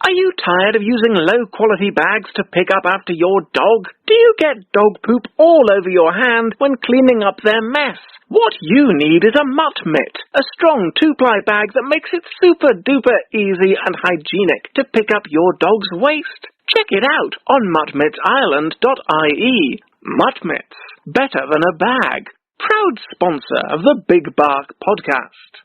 Are you tired of using low-quality bags to pick up after your dog? Do you get dog poop all over your hand when cleaning up their mess? What you need is a mutt mitt, a strong 2-ply bag that makes it super-duper easy and hygienic to pick up your dog's waste. Check it out on muttmittsireland.ie. Mutt Mitts, better than a bag. Proud sponsor of the Big Bark podcast.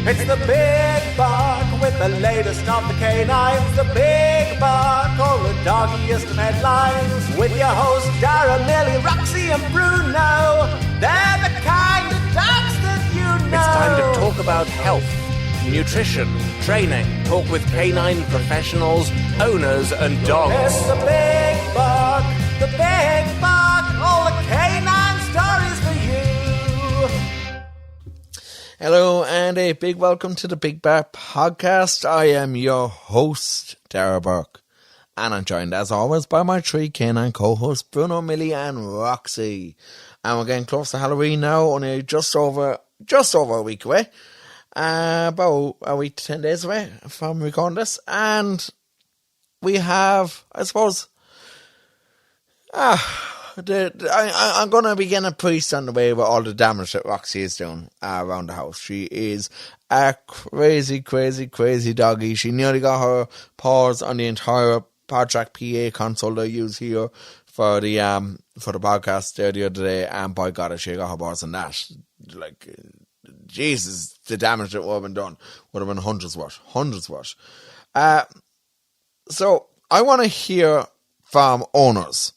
It's the Big Bark with the latest of the canines. The Big Bark, all the doggiest of headlines. With your hosts Dara, Millie, Roxy and Bruno. They're the kind of dogs that you know. It's time to talk about health, nutrition, training. Talk with canine professionals, owners and dogs. It's the Big Bark, the Big Bark. All the canine stories for you. Hello and a big welcome to the Big Bark podcast. I am your host, Dara Burke, and I'm joined as always by my three canine co-hosts, Bruno, Millie and Roxy. And we're getting close to Halloween now, only just over a week away. About a week to 10 days away from recording this. And we have, I suppose, I'm going to begin a priest on the way with all the damage that Roxy is doing around the house. She is a crazy, crazy, crazy doggy. She nearly got her paws on the entire PodTrack PA console that I use here for the podcast there the other day, and by God, she got her paws on that. Like, Jesus, the damage that would have been done would have been hundreds worth. So I want to hear from owners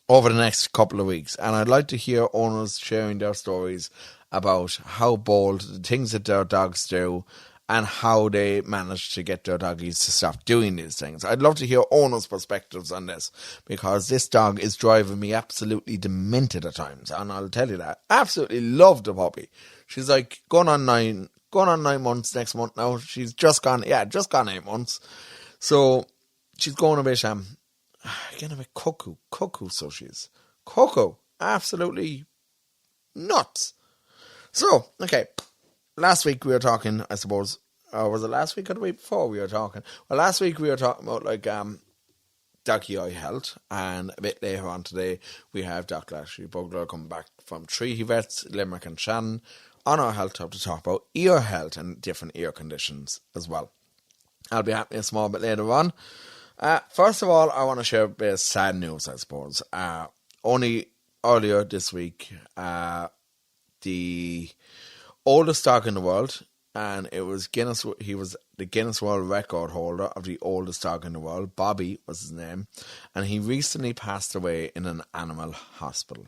over the next couple of weeks, and I'd like to hear owners sharing their stories about how bold, the things that their dogs do, and how they manage to get their doggies to stop doing these things. I'd love to hear owners' perspectives on this, because this dog is driving me absolutely demented at times, and I'll tell you that. Absolutely love the puppy. She's like going on 9 months next month now. She's just gone 8 months. So she's going a bit getting a bit cuckoo, so she is. Cuckoo. Absolutely nuts. So, okay. Last week we were talking, I suppose, was it last week or the week before we were talking? Well, last week we were talking about, doggy eye health, and a bit later on today we have Dr. Ashleigh Bugler coming back from Treaty Vets, Limerick and Shannon, on our health hub to talk about ear health and different ear conditions as well. I'll be happening a small bit later on. First of all, I want to share a bit of sad news, I suppose. Only earlier this week, the oldest dog in the world, and he was the Guinness World Record holder of the oldest dog in the world. Bobby was his name, and he recently passed away in an animal hospital.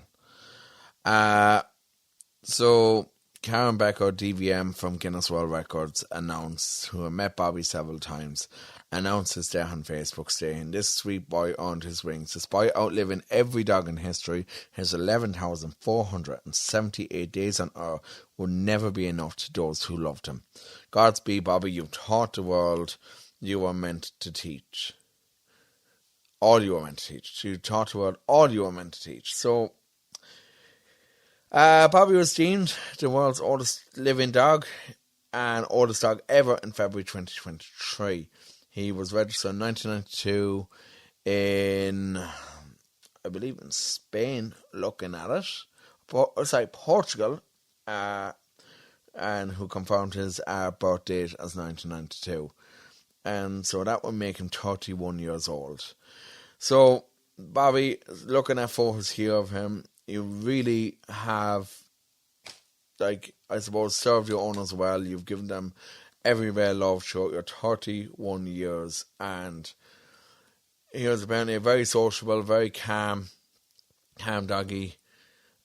So Karen Becker, DVM from Guinness World Records, who had met Bobby several times, announced his death on Facebook, saying, "This sweet boy earned his wings. Despite outliving every dog in history, his 11,478 days on earth will never be enough to those who loved him. Godspeed, Bobby. You've taught the world you were meant to teach. All you were meant to teach. You taught the world all you were meant to teach." So, Bobby was deemed the world's oldest living dog and oldest dog ever in February 2023. He was registered in 1992 in, I believe, in Spain, looking at it. Portugal, and who confirmed his birth date as 1992. And so that would make him 31 years old. So, Bobby, looking at photos here of him, you really have, I suppose, served your owners well. You've given them every bit of love throughout your 31 years. And he was apparently a very sociable, very calm doggy.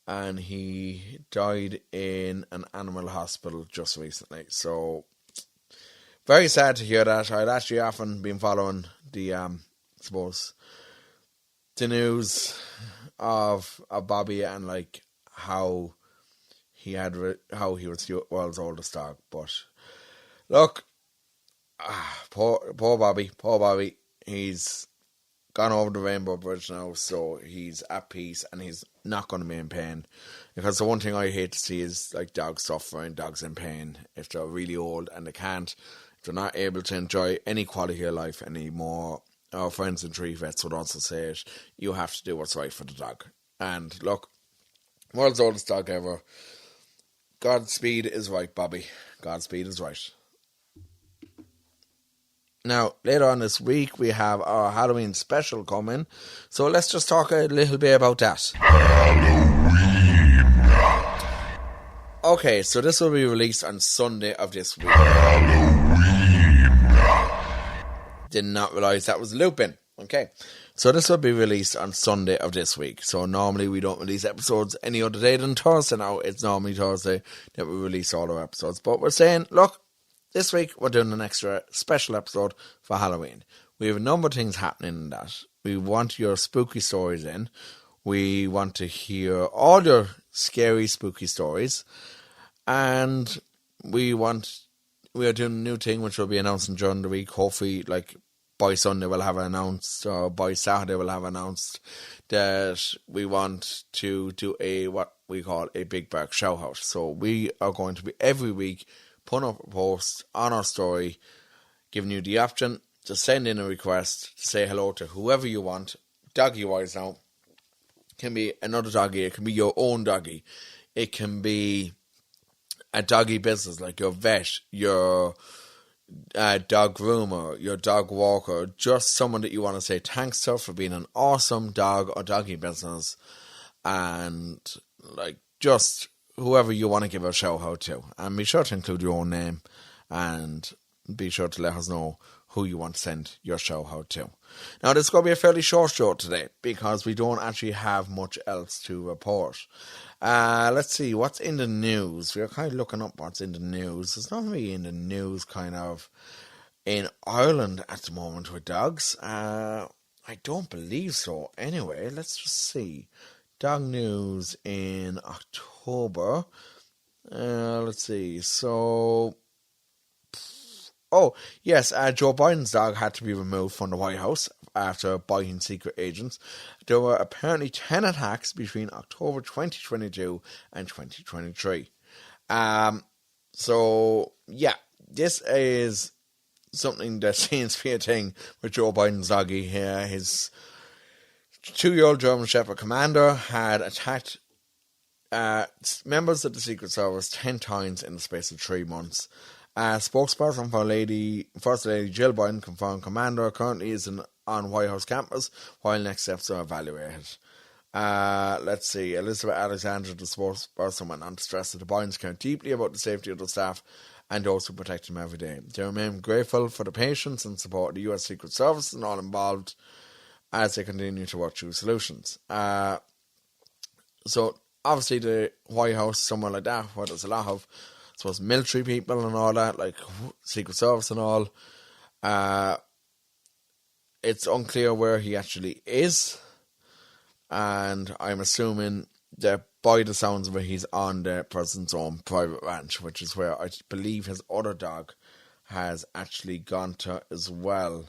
And he died in an animal hospital just recently. So, very sad to hear that. I'd actually often been following the, the news of Bobby and how he was the world's oldest dog. But look, poor Bobby. He's gone over the Rainbow Bridge now, so he's at peace and he's not going to be in pain. Because the one thing I hate to see is like dogs suffering, dogs in pain, if they're really old and if they're not able to enjoy any quality of life anymore. Our friends in Tree Vets would also say it, you have to do what's right for the dog. And look, world's oldest dog ever. Godspeed is right, Bobby. Godspeed is right. Now, later on this week, we have our Halloween special coming. So let's just talk a little bit about that. Halloween. Okay, so this will be released on Sunday of this week. Halloween. Did not realise that was looping. Okay, so this will be released on Sunday of this week. So normally we don't release episodes any other day than Thursday now. It's normally Thursday that we release all our episodes. But we're saying, look, this week, we're doing an extra special episode for Halloween. We have a number of things happening in that. We want your spooky stories in. We want to hear all your scary, spooky stories. And we are doing a new thing, which will be announcing during the week. Hopefully, like, by Sunday we'll have announced, or by Saturday we'll have announced that we want to do what we call a Big Bark Shout Out. So we are going to be every week putting up a post on our story, giving you the option to send in a request to say hello to whoever you want, doggy-wise now. It can be another doggy, it can be your own doggy, it can be a doggy business like your vet, your dog groomer, your dog walker, just someone that you want to say thanks to for being an awesome dog or doggy business, and like just whoever you want to give a shout out to. And be sure to include your own name and be sure to let us know who you want to send your shout out to. Now, this is going to be a fairly short show today because we don't actually have much else to report. Let's see, what's in the news? We're kind of looking up what's in the news. There's not really in the news kind of in Ireland at the moment with dogs. I don't believe so. Anyway, let's just see. Dog news in October. Let's see. So, yes, Joe Biden's dog had to be removed from the White House after biting secret agents. There were apparently 10 attacks between October 2022 and 2023. So, yeah, this is something that seems to be a thing with Joe Biden's doggy here. His 2-year-old German Shepherd Commander had attacked members of the Secret Service 10 times in the space of 3 months. Spokesperson for First Lady Jill Biden confirmed Commander currently is on White House campus while next steps are evaluated. Let's see. Elizabeth Alexander, the spokesperson, went on to stress that the Bidens care deeply about the safety of the staff and those who protect them every day. They remain grateful for the patience and support of the U.S. Secret Service and all involved as they continue to work through solutions. So, obviously, the White House, somewhere like that, where there's a lot of, I suppose, military people and all that, like Secret Service and all, it's unclear where he actually is. And I'm assuming that by the sounds of it, he's on the president's own private ranch, which is where I believe his other dog has actually gone to as well.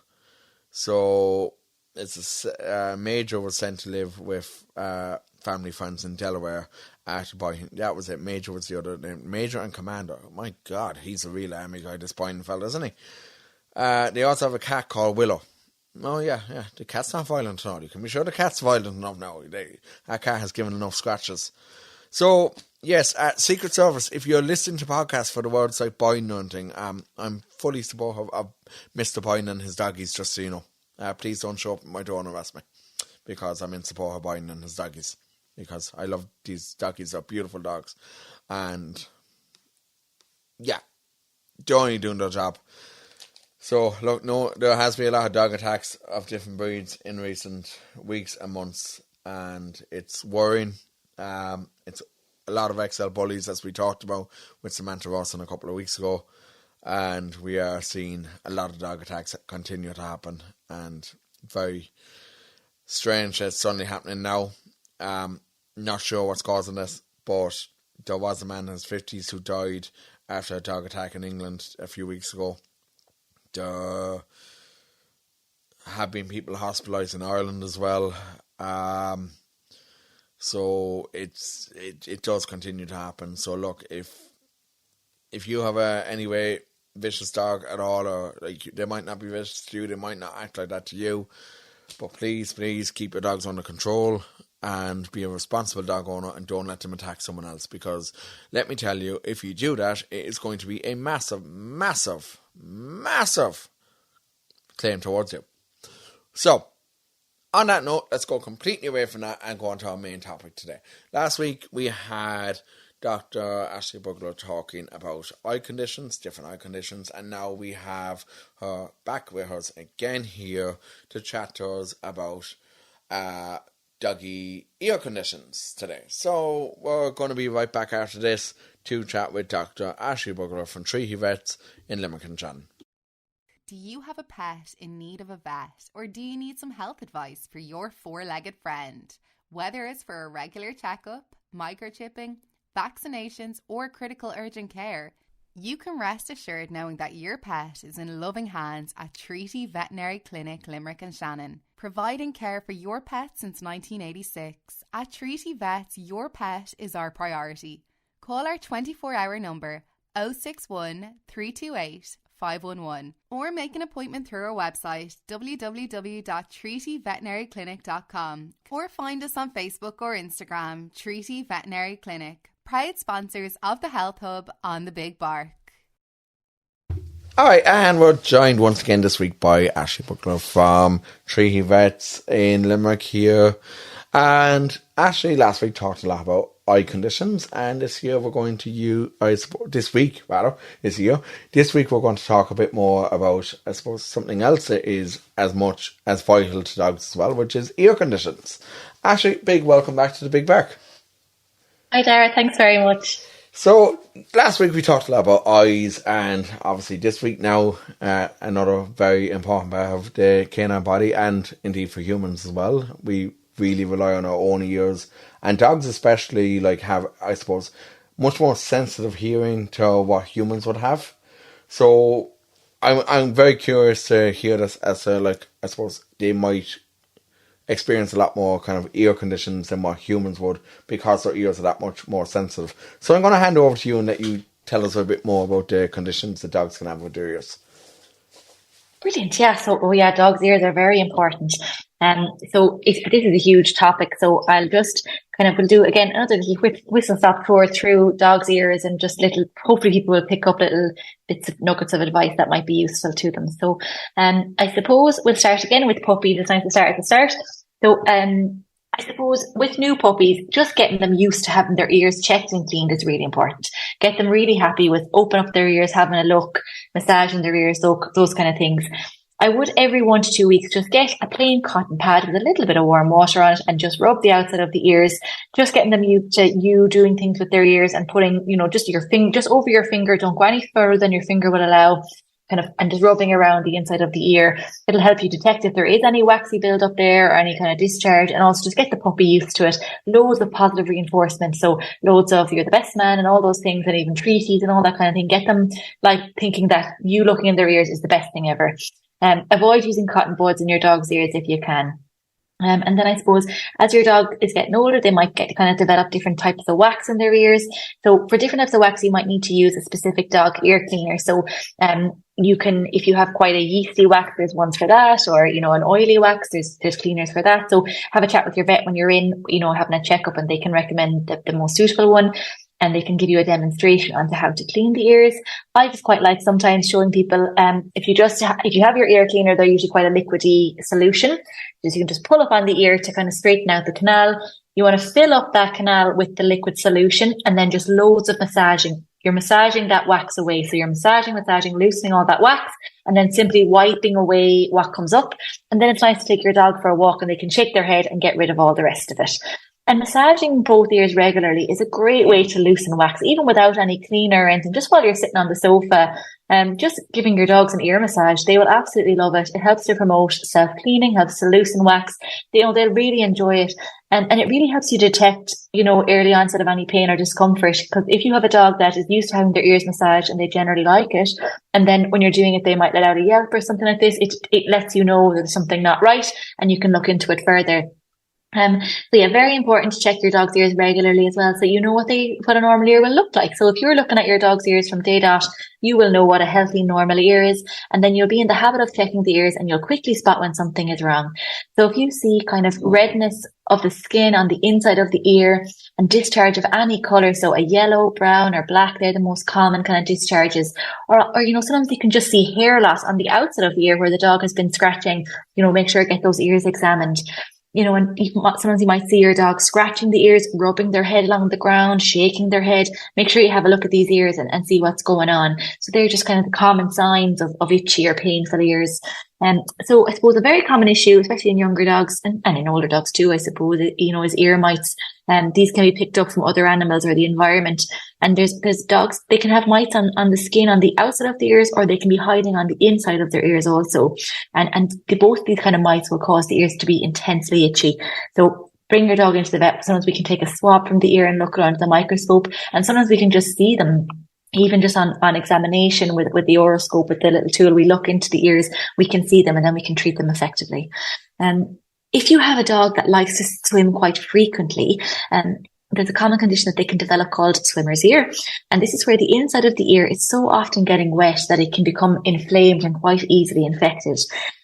So, it's Major was sent to live with family friends in Delaware that was it. Major was the other name. Major and Commander. My God, he's a real army guy, this Biden fella, isn't he? They also have a cat called Willow. Oh, yeah. The cat's not violent enough. You can be sure the cat's violent enough now. That cat has given enough scratches. So, yes, Secret Service, if you're listening to podcasts for the words like Biden or anything, I'm fully supportive of Mr. Biden and his doggies, just so you know. Please don't show up at my door and arrest me, because I'm in support of Biden and his doggies, because I love these doggies. They're beautiful dogs, and yeah, they're only doing their job. So look, no, there has been a lot of dog attacks of different breeds in recent weeks and months, and it's worrying. It's a lot of XL bullies, as we talked about with Samantha Rawson a couple of weeks ago. And we are seeing a lot of dog attacks continue to happen, and very strange that it's suddenly happening now. Not sure what's causing this, but there was a man in his 50s who died after a dog attack in England a few weeks ago. have been people hospitalised in Ireland as well. So it does continue to happen. So look, if you have a anyway vicious dog at all, or like they might not be vicious to you, they might not act like that to you, but please keep your dogs under control and be a responsible dog owner, and don't let them attack someone else, because let me tell you, if you do that, it is going to be a massive claim towards you. So on that note, let's go completely away from that and go on to our main topic today. Last week we had Dr. Ashleigh Bugler talking about eye conditions, different eye conditions, and now we have her back with us again here to chat to us about doggy ear conditions today. So we're going to be right back after this to chat with Dr. Ashleigh Bugler from Treaty Vets in Limerick and Shannon. Do you have a pet in need of a vet, or do you need some health advice for your four-legged friend? Whether it's for a regular checkup, microchipping, vaccinations, or critical urgent care, you can rest assured knowing that your pet is in loving hands at Treaty Veterinary Clinic, Limerick and Shannon. Providing care for your pet since 1986, at Treaty Vets, your pet is our priority. Call our 24-hour number 061 328 511 or make an appointment through our website www.treatyveterinaryclinic.com or find us on Facebook or Instagram, Treaty Veterinary Clinic, proud sponsors of the Health Hub on the Big Bark. Alright, and we're joined once again this week by Ashleigh Bugler from Treaty Vets in Limerick here. And Ashleigh last week talked a lot about eye conditions, and this week we're going to talk a bit more about, I suppose, something else that is as much as vital to dogs as well, which is ear conditions. Ashleigh, big welcome back to the Big Bark. Hi Dara, thanks very much. So last week we talked a lot about eyes, and obviously this week now another very important part of the canine body, and indeed for humans as well. We really rely on our own ears, and dogs especially have, I suppose, much more sensitive hearing to what humans would have. So I'm very curious to hear this as to, I suppose they might experience a lot more kind of ear conditions than what humans would, because their ears are that much more sensitive. So I'm going to hand over to you and let you tell us a bit more about the conditions that dogs can have with their ears. Brilliant, yeah. So, dogs' ears are very important. So this is a huge topic, so I'll just we'll do again another little whistle stop tour through dogs' ears, and just hopefully people will pick up little bits of nuggets of advice that might be useful to them. So I suppose we'll start again with puppies. It's nice to start at the start. So I suppose with new puppies, just getting them used to having their ears checked and cleaned is really important. Get them really happy with open up their ears, having a look, massaging their ears, those kind of things. I would every 1 to 2 weeks just get a plain cotton pad with a little bit of warm water on it and just rub the outside of the ears, just getting them used to you doing things with their ears and putting, just your finger, just over your finger. Don't go any further than your finger will allow, and just rubbing around the inside of the ear. It'll help you detect if there is any waxy buildup there or any kind of discharge, and also just get the puppy used to it. Loads of positive reinforcement. So loads of you're the best man and all those things, and even treaties and all that kind of thing. Get them thinking that you looking in their ears is the best thing ever. Avoid using cotton buds in your dog's ears if you can. And then I suppose as your dog is getting older, they might develop different types of wax in their ears. So for different types of wax, you might need to use a specific dog ear cleaner. So you can, if you have quite a yeasty wax, there's ones for that, or an oily wax, there's cleaners for that. So have a chat with your vet when you're in, having a checkup, and they can recommend the most suitable one. And they can give you a demonstration on how to clean the ears. I just quite like sometimes showing people, if you have your ear cleaner, they're usually quite a liquidy solution. You can just pull up on the ear to kind of straighten out the canal. You want to fill up that canal with the liquid solution, and then just loads of massaging. You're massaging that wax away. So you're massaging, loosening all that wax, and then simply wiping away what comes up. And then it's nice to take your dog for a walk, and they can shake their head and get rid of all the rest of it. And massaging both ears regularly is a great way to loosen wax, even without any cleaner or anything, just while you're sitting on the sofa. Just giving your dogs an ear massage, they will absolutely love it. It helps to promote self-cleaning, helps to loosen wax. They'll really enjoy it. And it really helps you detect, early onset of any pain or discomfort. Because if you have a dog that is used to having their ears massaged and they generally like it, and then when you're doing it, they might let out a yelp or something like this, it lets you know there's something not right and you can look into it further. So yeah, very important to check your dog's ears regularly as well, so you know what a normal ear will look like. So if you're looking at your dog's ears from day dot, you will know what a healthy normal ear is, and then you'll be in the habit of checking the ears and you'll quickly spot when something is wrong. So if you see kind of redness of the skin on the inside of the ear and discharge of any colour, so a yellow, brown or black, they're the most common kind of discharges, or sometimes you can just see hair loss on the outside of the ear where the dog has been scratching, make sure to get those ears examined. And sometimes you might see your dog scratching the ears, rubbing their head along the ground, shaking their head. Make sure you have a look at these ears and see what's going on. So they're just kind of the common signs of itchy or painful ears. So I suppose a very common issue, especially in younger dogs and in older dogs too, I suppose, is ear mites. These can be picked up from other animals or the environment. And there's dogs, they can have mites on the skin on the outside of the ears, or they can be hiding on the inside of their ears also. And both these kind of mites will cause the ears to be intensely itchy. So bring your dog into the vet. Sometimes we can take a swab from the ear and look under the microscope. And sometimes we can just see them. Even just on examination with the oroscope, with the little tool, we look into the ears, we can see them and then we can treat them effectively. If you have a dog that likes to swim quite frequently, there's a common condition that they can develop called swimmer's ear. And this is where the inside of the ear is so often getting wet that it can become inflamed and quite easily infected.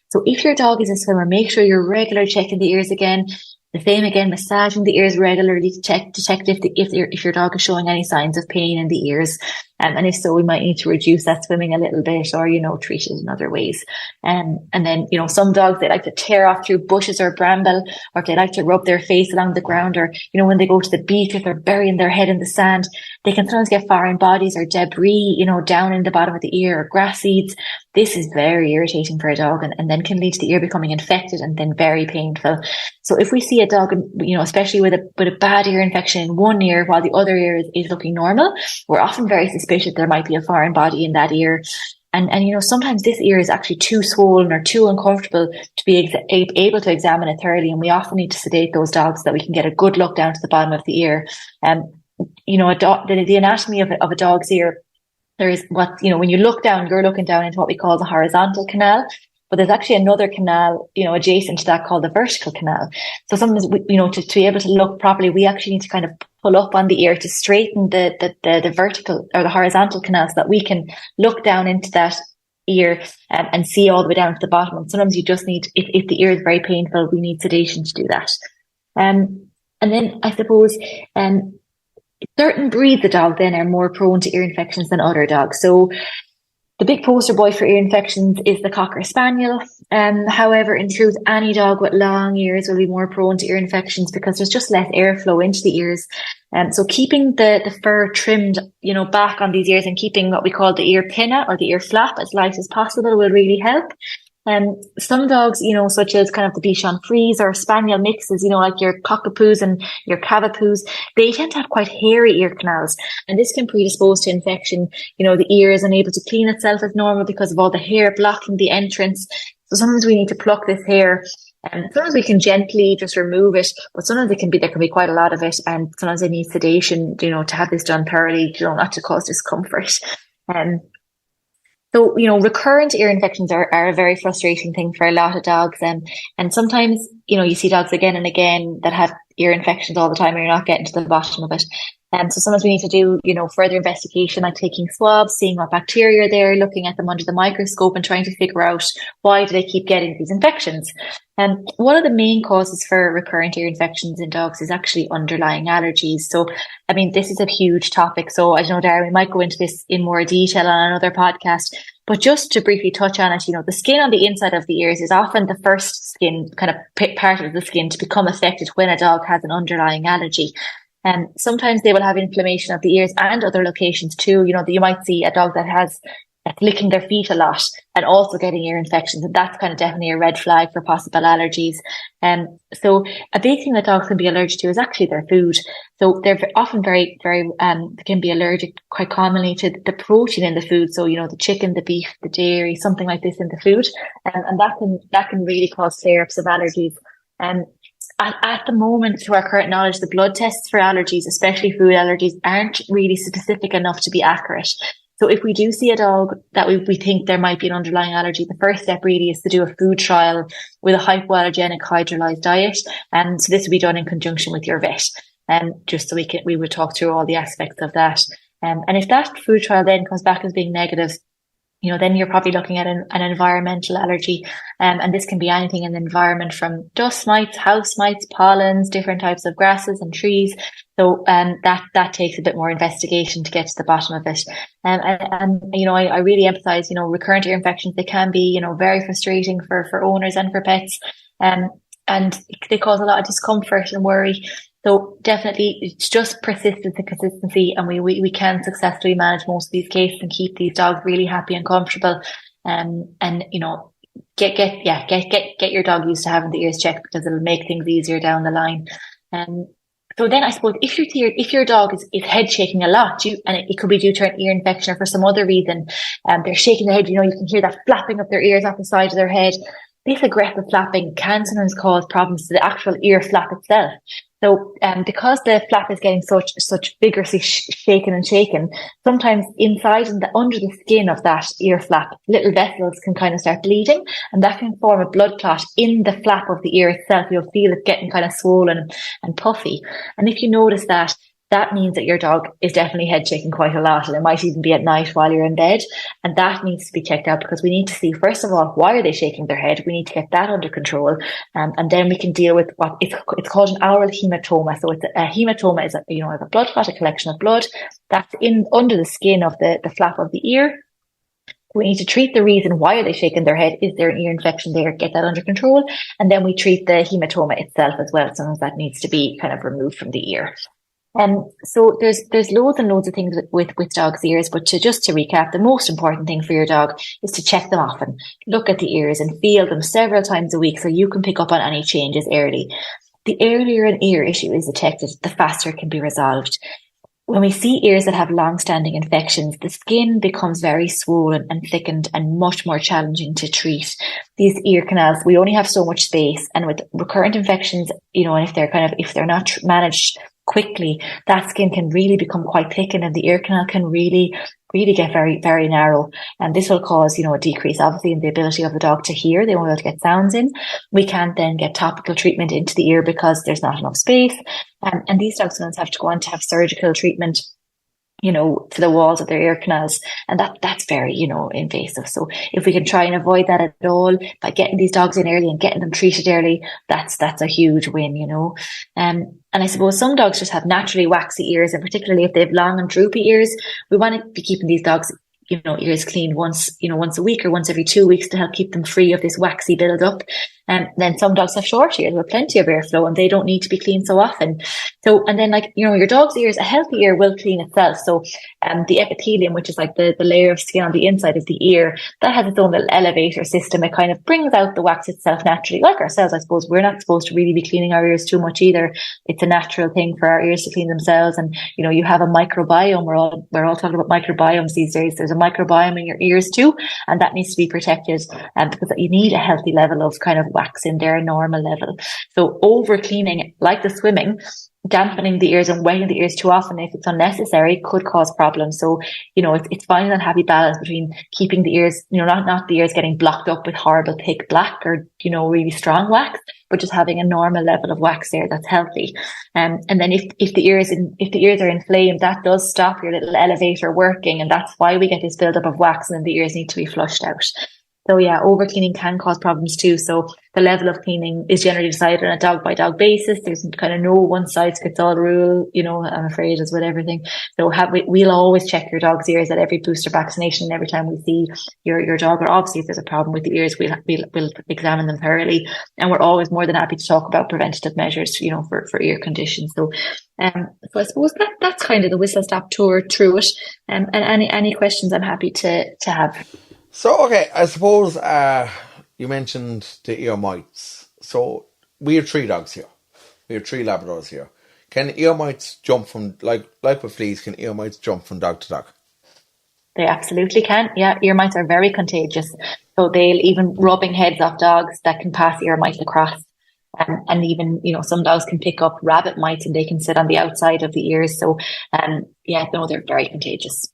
So if your dog is a swimmer, make sure you're regularly checking the ears again. The same again, massaging the ears regularly to check if your dog is showing any signs of pain in the ears. And if so, we might need to reduce that swimming a little bit or, treat it in other ways. And then, some dogs, they like to tear off through bushes or bramble, or if they like to rub their face along the ground, or, when they go to the beach, if they're burying their head in the sand, they can sometimes get foreign bodies or debris, down in the bottom of the ear, or grass seeds. This is very irritating for a dog and then can lead to the ear becoming infected and then very painful. So if we see a dog, especially with a bad ear infection in one ear while the other ear is looking normal, we're often very suspicious there might be a foreign body in that ear. And sometimes this ear is actually too swollen or too uncomfortable to be able to examine it thoroughly. And we often need to sedate those dogs so that we can get a good look down to the bottom of the ear. The anatomy of a dog's ear, there is when you look down, you're looking down into what we call the horizontal canal. But there's actually another canal, adjacent to that called the vertical canal. So sometimes, to be able to look properly, we actually need to kind of pull up on the ear to straighten the vertical or the horizontal canal so that we can look down into that ear and see all the way down to the bottom. And sometimes you just need, if the ear is very painful, we need sedation to do that. And then I suppose, certain breeds of dog then are more prone to ear infections than other dogs. So the big poster boy for ear infections is the Cocker Spaniel. However, in truth, any dog with long ears will be more prone to ear infections because there's just less airflow into the ears. So keeping the fur trimmed, back on these ears and keeping what we call the ear pinna or the ear flap as light as possible will really help. Some dogs, such as kind of the Bichon Frise or Spaniel mixes, like your Cockapoos and your Cavapoos, they tend to have quite hairy ear canals, and this can predispose to infection. The ear is unable to clean itself as normal because of all the hair blocking the entrance. So sometimes we need to pluck this hair, and sometimes we can gently just remove it, but sometimes there can be quite a lot of it, and sometimes they need sedation, to have this done thoroughly, not to cause discomfort. So, recurrent ear infections are a very frustrating thing for a lot of dogs. And sometimes, you see dogs again and again that have ear infections all the time and you're not getting to the bottom of it. So sometimes we need to do, further investigation, like taking swabs, seeing what bacteria are there, looking at them under the microscope and trying to figure out why do they keep getting these infections. And one of the main causes for recurrent ear infections in dogs is actually underlying allergies. So, this is a huge topic. So I don't know, Darren, we might go into this in more detail on another podcast. But just to briefly touch on it, the skin on the inside of the ears is often the first skin, kind of part of the skin to become affected when a dog has an underlying allergy. And sometimes they will have inflammation of the ears and other locations too. You might see a dog that has that's licking their feet a lot and also getting ear infections. And that's kind of definitely a red flag for possible allergies. So a big thing that dogs can be allergic to is actually their food. So they're often very, very, they can be allergic quite commonly to the protein in the food. So, the chicken, the beef, the dairy, something like this in the food. And that can really cause flare-ups of allergies. At the moment, to our current knowledge, the blood tests for allergies, especially food allergies, aren't really specific enough to be accurate. So if we do see a dog that we think there might be an underlying allergy, the first step really is to do a food trial with a hypoallergenic hydrolyzed diet. And so this will be done in conjunction with your vet. Just so we would talk through all the aspects of that. And if that food trial then comes back as being negative, then you're probably looking at an environmental allergy. And this can be anything in the environment from dust mites, house mites, pollens, different types of grasses and trees. So, that takes a bit more investigation to get to the bottom of it. I really emphasize, recurrent ear infections, they can be, very frustrating for owners and for pets. And they cause a lot of discomfort and worry. So definitely it's just persistence and consistency, and we can successfully manage most of these cases and keep these dogs really happy and comfortable. Get your dog used to having the ears checked, because it'll make things easier down the line. So then I suppose if your dog is head shaking a lot, and it could be due to an ear infection or for some other reason, they're shaking their head, you can hear that flapping of their ears off the side of their head. This aggressive flapping can sometimes cause problems to the actual ear flap itself. So, because the flap is getting such vigorously shaken and shaken, sometimes inside and under the skin of that ear flap, little vessels can kind of start bleeding, and that can form a blood clot in the flap of the ear itself. You'll feel it getting kind of swollen and puffy. And if you notice that, that means that your dog is definitely head shaking quite a lot, and it might even be at night while you're in bed. And that needs to be checked out, because we need to see, first of all, why are they shaking their head? We need to get that under control. And then we can deal with what it's called an oral hematoma. So it's a hematoma is a blood clot, a collection of blood that's under the skin of the flap of the ear. We need to treat the reason why are they shaking their head. Is there an ear infection there? Get that under control. And then we treat the hematoma itself as well. Sometimes that needs to be kind of removed from the ear. So there's loads and loads of things with dogs' ears, but to recap, the most important thing for your dog is to check them often. Look at the ears and feel them several times a week so you can pick up on any changes early. The earlier an ear issue is detected, the faster it can be resolved. When we see ears that have long-standing infections, the skin becomes very swollen and thickened and much more challenging to treat. These ear canals, we only have so much space, and with recurrent infections, and if they're not managed quickly, that skin can really become quite thickened, and the ear canal can really get very, very narrow. And this will cause, a decrease, obviously, in the ability of the dog to hear. They won't be able to get sounds in. We can't then get topical treatment into the ear because there's not enough space. And these dogs sometimes have to go on to have surgical treatment, to the walls of their ear canals. And that's very, invasive. So if we can try and avoid that at all by getting these dogs in early and getting them treated early, that's a huge win, And I suppose some dogs just have naturally waxy ears, and particularly if they have long and droopy ears, we want to be keeping these dogs, ears cleaned once a week or once every 2 weeks to help keep them free of this waxy build-up. And then some dogs have short ears with plenty of airflow, and they don't need to be cleaned so often. So, and then your dog's ears, a healthy ear will clean itself. So, the epithelium, which is like the layer of skin on the inside of the ear, that has its own little elevator system. It kind of brings out the wax itself naturally. Like ourselves, I suppose, we're not supposed to really be cleaning our ears too much either. It's a natural thing for our ears to clean themselves. And, you have a microbiome. We're all talking about microbiomes these days. There's a microbiome in your ears too, and that needs to be protected, because you need a healthy level of kind of wax in there, a normal level. So over cleaning, like the swimming, dampening the ears and wetting the ears too often, if it's unnecessary, could cause problems. So, it's finding that happy balance between keeping the ears, not the ears getting blocked up with horrible thick black or, really strong wax, but just having a normal level of wax there that's healthy. And then if the ears are inflamed, that does stop your little elevator working, and that's why we get this buildup of wax, and then the ears need to be flushed out. So yeah, over cleaning can cause problems too. So the level of cleaning is generally decided on a dog by dog basis. There's kind of no one size fits all rule, I'm afraid, as with everything. So we'll always check your dog's ears at every booster vaccination. And every time we see your dog, or obviously if there's a problem with the ears, we'll examine them thoroughly. And we're always more than happy to talk about preventative measures, for ear conditions. So I suppose that's kind of the whistle stop tour through it. And any questions I'm happy to have. So, okay, I suppose you mentioned the ear mites. So, we have 3 dogs here. We have 3 Labradors here. Can ear mites jump from, like with fleas, can ear mites jump from dog to dog? They absolutely can. Yeah, ear mites are very contagious. So they'll even rubbing heads off dogs that can pass ear mites across. And even, some dogs can pick up rabbit mites and they can sit on the outside of the ears. So, they're very contagious.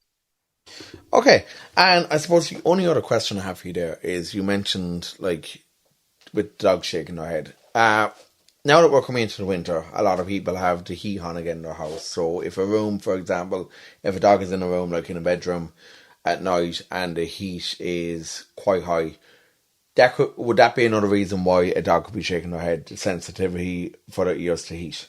Okay, and I suppose the only other question I have for you there is you mentioned, with dogs shaking their head. Now that we're coming into the winter, a lot of people have the heat on again in their house. So if a room, for example, if a dog is in a room, like in a bedroom at night, and the heat is quite high, would that be another reason why a dog could be shaking their head, the sensitivity for their ears to heat?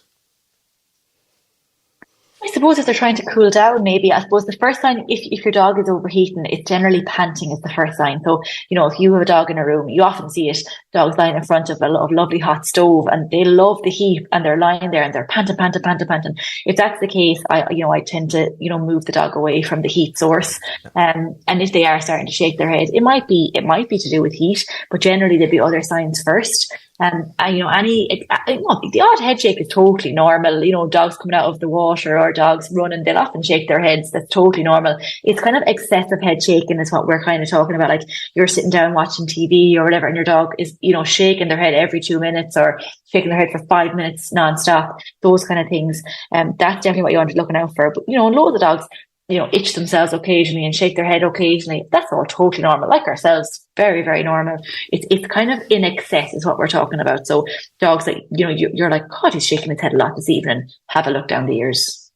I suppose if they're trying to cool down, maybe. I suppose the first sign, if your dog is overheating, it's generally panting is the first sign. So, if you have a dog in a room, you often see it, dogs lying in front of a lovely hot stove and they love the heat and they're lying there and they're panting. If that's the case, I tend to, move the dog away from the heat source. And if they are starting to shake their head, it might be to do with heat, but generally there'd be other signs first. The odd head shake is totally normal. Dogs coming out of the water or dogs running, they'll often shake their heads. That's totally normal. It's kind of excessive head shaking is what we're kind of talking about. Like you're sitting down watching TV or whatever and your dog is, shaking their head every 2 minutes or shaking their head for 5 minutes non-stop. Those kind of things. That's definitely what you want to be looking out for. But, loads of dogs, itch themselves occasionally and shake their head occasionally. That's all totally normal, like ourselves. Very, very normal. It's kind of in excess is what we're talking about. So dogs that, you're like, God, he's shaking his head a lot this evening. Have a look down the ears.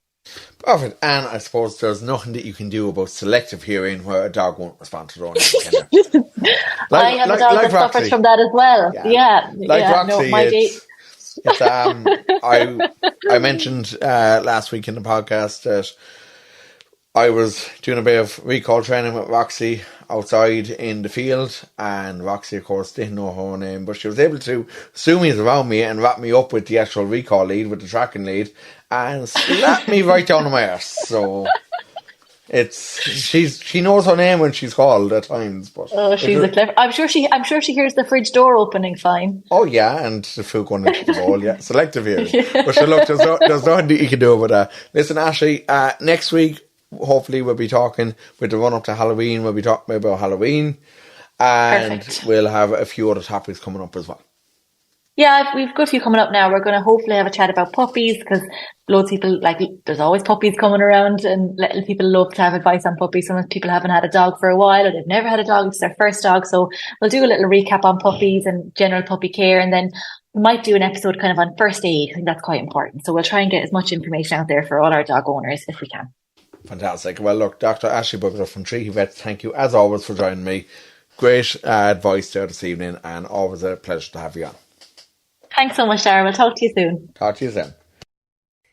Perfect. And I suppose there's nothing that you can do about selective hearing where a dog won't respond to their own name, I have a dog that suffers from that as well. Yeah. Roxy, I mentioned last week in the podcast that I was doing a bit of recall training with Roxy outside in the field, and Roxy, of course, didn't know her own name, but she was able to zoomies around me and wrap me up with the actual recall lead, with the tracking lead, and slapped me right down on my arse. So she knows her name when she's called at times. But she's a clever. I'm sure she hears the fridge door opening fine. Oh yeah, and the food going into the bowl. Yeah, selective hearing. Yeah. But look, there's nothing that you can do about that. Listen, Ashleigh, next week, hopefully we'll be talking with the run up to Halloween. We'll be talking about Halloween, and Perfect. We'll have a few other topics coming up as well. Yeah, we've got a few coming up now. We're going to hopefully have a chat about puppies, because loads of people, there's always puppies coming around, and little people love to have advice on puppies. Sometimes people haven't had a dog for a while, or they've never had a dog, it's their first dog. So we'll do a little recap on puppies and general puppy care, and then we might do an episode kind of on first aid. I think that's quite important. So we'll try and get as much information out there for all our dog owners if we can. Fantastic. Well, look, Dr. Ashleigh Bugler from Treaty Vets, thank you as always for joining me. Great advice there this evening, and always a pleasure to have you on. Thanks so much, Darren. We'll talk to you soon. Talk to you soon.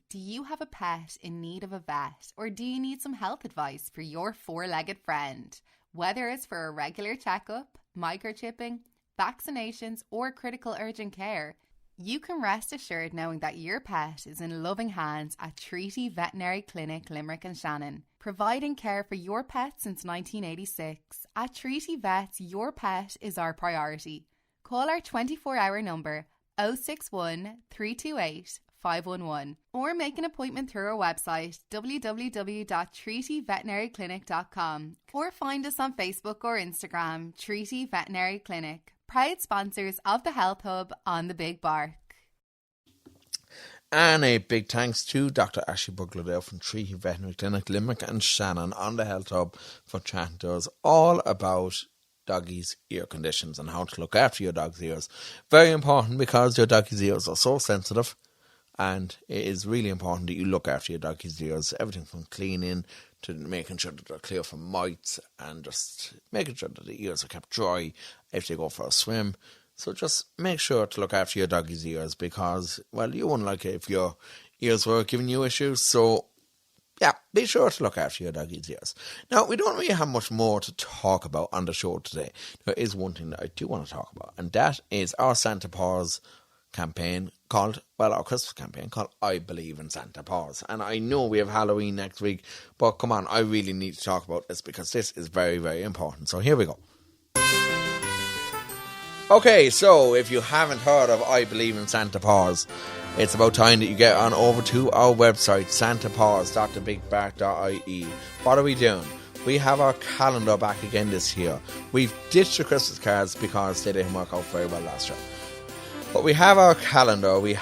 Do you have a pet in need of a vet, or do you need some health advice for your four-legged friend? Whether it's for a regular checkup, microchipping, vaccinations, or critical urgent care, you can rest assured knowing that your pet is in loving hands at Treaty Veterinary Clinic, Limerick and Shannon. Providing care for your pet since 1986, at Treaty Vets, your pet is our priority. Call our 24-hour number 061 328 511 or make an appointment through our website www.treatyveterinaryclinic.com or find us on Facebook or Instagram, Treaty Veterinary Clinic, proud sponsors of the Health Hub on the Big Bark. And a big thanks to Dr. Ashleigh Bugler there from Treaty Veterinary Clinic, Limerick and Shannon on the Health Hub for chatting to us all about doggies' ear conditions and how to look after your dog's ears. Very important, because your doggies' ears are so sensitive, and it is really important that you look after your doggies' ears. Everything from cleaning to making sure that they're clear from mites and just making sure that the ears are kept dry if they go for a swim. So just make sure to look after your doggy's ears because, well, you wouldn't like it if your ears were giving you issues. So, yeah, be sure to look after your doggy's ears. Now, we don't really have much more to talk about on the show today. There is one thing that I do want to talk about, and that is our Santa Paws campaign called, well, our Christmas campaign called I Believe in Santa Paws. And I know we have Halloween next week, but come on, I really need to talk about this because this is very, very important. So here we go. Okay, so if you haven't heard of I Believe in Santa Paws, it's about time that you get on over to our website, santapaws.thebigbark.ie. What are we doing? We have our calendar back again this year. We've ditched the Christmas cards because they didn't work out very well last year. But we have our calendar. We're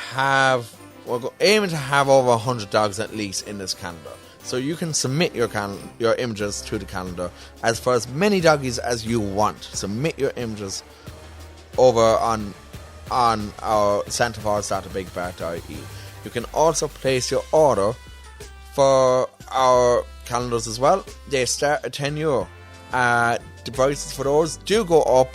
aiming to have over 100 dogs at least in this calendar. So you can submit your images to the calendar as for as many doggies as you want. Submit your images over on our santapaws.thebigbark.ie. You can also place your order for our calendars as well. They start at €10. The prices for those do go up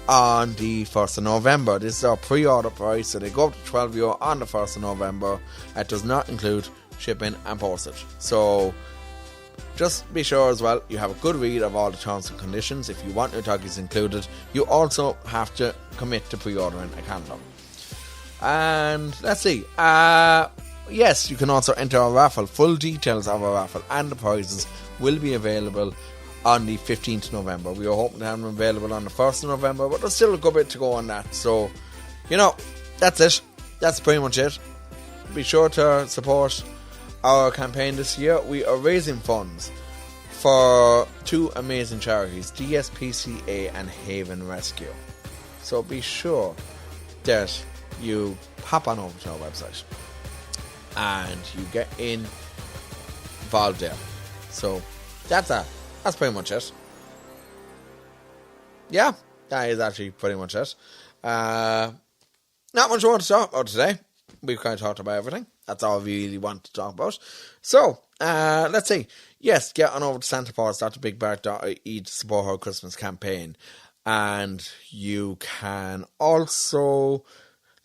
on the 1st of November. This is our pre-order price, so they go up to €12 on the 1st of November. That does not include shipping and postage. So just be sure as well you have a good read of all the terms and conditions. If you want your doggies included, you also have to commit to pre-ordering a calendar. And let's see. Yes, you can also enter a raffle. Full details of our raffle and the prizes will be available on the 15th of November. We were hoping to have them available on the 1st of November, but there's still a good bit to go on that. So, that's it. That's pretty much it. Be sure to support our campaign this year. We are raising funds for two amazing charities, DSPCA and Haven Rescue. So be sure that you pop on over to our website and you get involved there. So that's pretty much it. Yeah, that is actually pretty much it. Not much more to talk about today. We've kind of talked about everything. That's all we really want to talk about. So, let's see. Yes, get on over to santapaws.thebigbark.ie to support our Christmas campaign. And you can also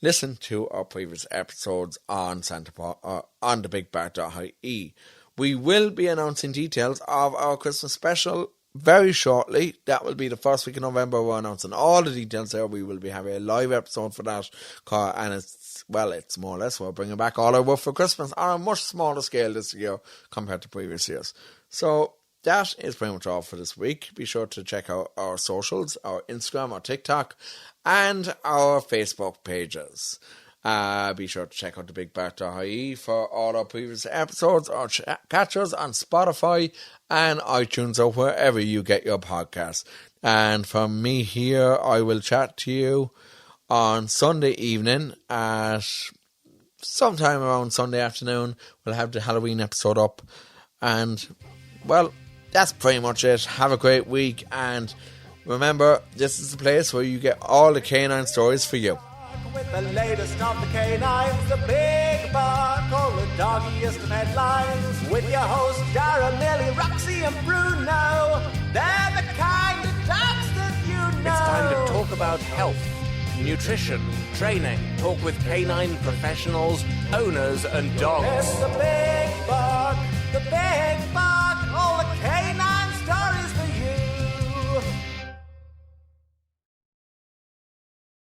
listen to our previous episodes on on thebigbark.ie. We will be announcing details of our Christmas special very shortly. That will be the first week in November. We're announcing all the details there. We will be having a live episode for that. And it's more or less, we're bringing back all our work for Christmas on a much smaller scale this year compared to previous years. So that is pretty much all for this week. Be sure to check out our socials, our Instagram, our TikTok, and our Facebook pages. Be sure to check out thebigbark.ie for all our previous episodes or catch us on Spotify and iTunes or wherever you get your podcasts. And from me here, I will chat to you on Sunday evening at sometime around Sunday afternoon. We'll have the Halloween episode up. And, well, that's pretty much it. Have a great week. And remember, this is the place where you get all the canine stories for you. With the latest of the canines, the Big Bark, all the doggiest of headlines. With your hosts, Dara, Millie, Roxy and Bruno. They're the kind of dogs that you know. It's time to talk about health, nutrition, training, talk with canine professionals, owners and dogs. It's the Big Bark, the Big